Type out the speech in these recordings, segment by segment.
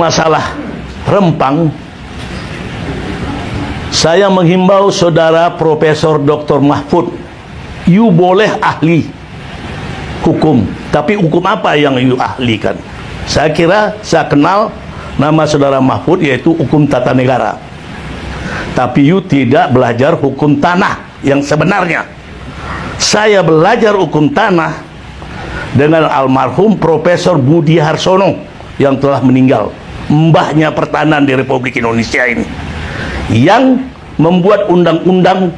Masalah Rempang, saya menghimbau saudara Profesor Dr. Mahfud, you boleh ahli hukum, tapi hukum apa yang you ahlikan? Saya kira saya kenal nama saudara Mahfud, yaitu hukum tata negara, tapi you tidak belajar hukum tanah yang sebenarnya. Saya belajar hukum tanah dengan almarhum Profesor Budi Harsono yang telah meninggal, mbahnya pertanahan di Republik Indonesia ini, yang membuat undang-undang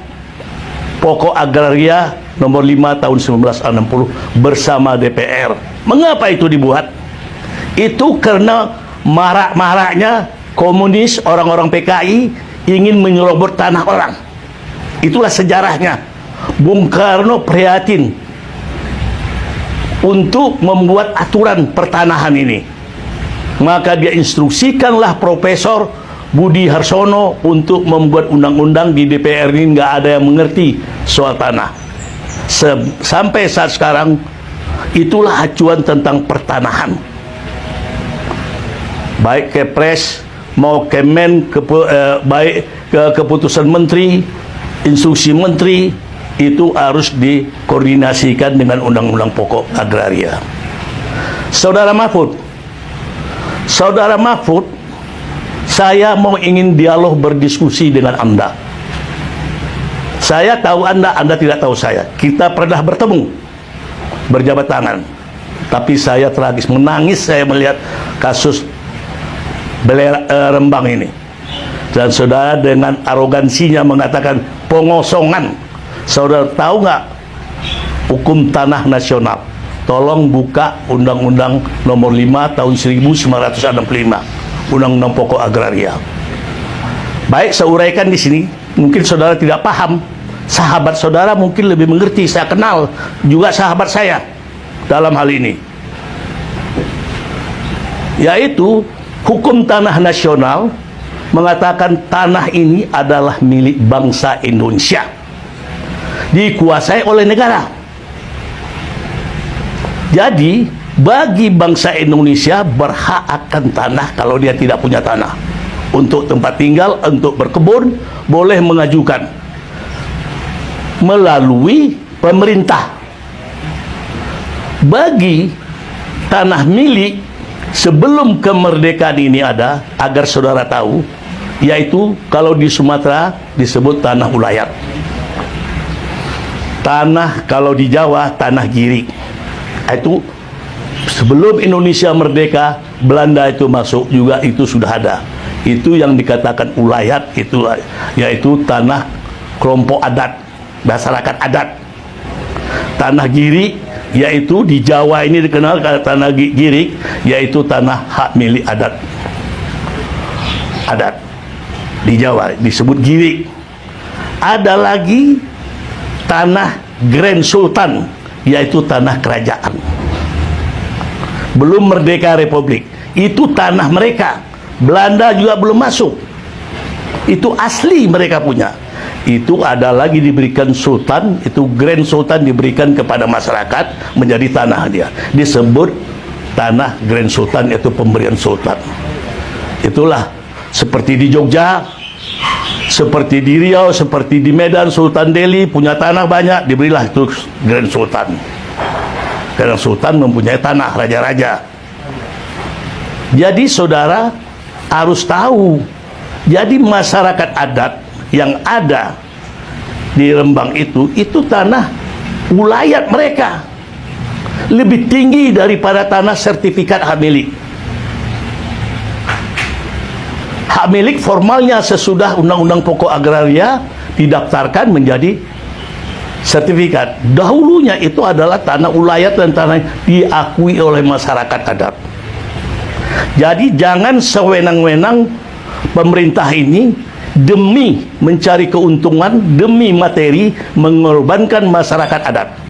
pokok agraria nomor 5 tahun 1960 bersama DPR. Mengapa itu dibuat? Itu karena marak-maraknya komunis, orang-orang PKI ingin menyerobot tanah orang. Itulah sejarahnya. Bung Karno prihatin untuk membuat aturan pertanahan ini, maka dia instruksikanlah Profesor Budi Harsono untuk membuat undang-undang. Di DPR ini nggak ada yang mengerti soal tanah. Sampai saat sekarang itulah acuan tentang pertanahan, baik Kepres mau Kemen, baik ke keputusan menteri, instruksi menteri, itu harus dikoordinasikan dengan undang-undang pokok agraria. Saudara Mahfud, saya mau ingin dialog berdiskusi dengan Anda. Saya tahu Anda tidak tahu saya. Kita pernah bertemu, berjabat tangan. Tapi saya tragis, menangis saya melihat kasus Rembang ini. Dan saudara dengan arogansinya mengatakan pengosongan. Saudara tahu nggak hukum tanah nasional? Tolong buka Undang-Undang nomor 5 tahun 1965, Undang-Undang Pokok Agraria. Baik, saya uraikan di sini. Mungkin saudara tidak paham. Sahabat saudara mungkin lebih mengerti. Saya kenal juga sahabat saya dalam hal ini. Yaitu hukum tanah nasional mengatakan tanah ini adalah milik bangsa Indonesia, dikuasai oleh negara. Jadi bagi bangsa Indonesia berhak akan tanah. Kalau dia tidak punya tanah untuk tempat tinggal, untuk berkebun, boleh mengajukan melalui pemerintah. Bagi tanah milik sebelum kemerdekaan ini ada, agar saudara tahu, yaitu kalau di Sumatera disebut tanah ulayat. Tanah kalau di Jawa tanah girik. Itu sebelum Indonesia merdeka, Belanda itu masuk juga, itu sudah ada. Itu yang dikatakan ulayat, itu yaitu tanah kelompok adat, masyarakat adat. Tanah girik yaitu di Jawa ini dikenal tanah girik, yaitu tanah hak milik adat. Adat di Jawa disebut girik. Ada lagi tanah Grand Sultan, yaitu tanah kerajaan. Belum merdeka Republik, itu tanah mereka. Belanda juga belum masuk. Itu asli mereka punya. Itu ada lagi diberikan sultan, itu Grand Sultan diberikan kepada masyarakat menjadi tanah dia. Disebut tanah Grand Sultan, yaitu pemberian sultan. Itulah seperti di Jogja, seperti di Riau, seperti di Medan, Sultan Delhi punya tanah banyak, diberilah itu Grand Sultan. Karena sultan mempunyai tanah raja-raja. Jadi saudara harus tahu, jadi masyarakat adat yang ada di Rembang itu tanah ulayat mereka, lebih tinggi daripada tanah sertifikat hak milik. Hak milik formalnya sesudah Undang-Undang Pokok Agraria didaftarkan menjadi sertifikat. Dahulunya itu adalah tanah ulayat dan tanah diakui oleh masyarakat adat. Jadi jangan sewenang-wenang pemerintah ini demi mencari keuntungan, demi materi, mengorbankan masyarakat adat.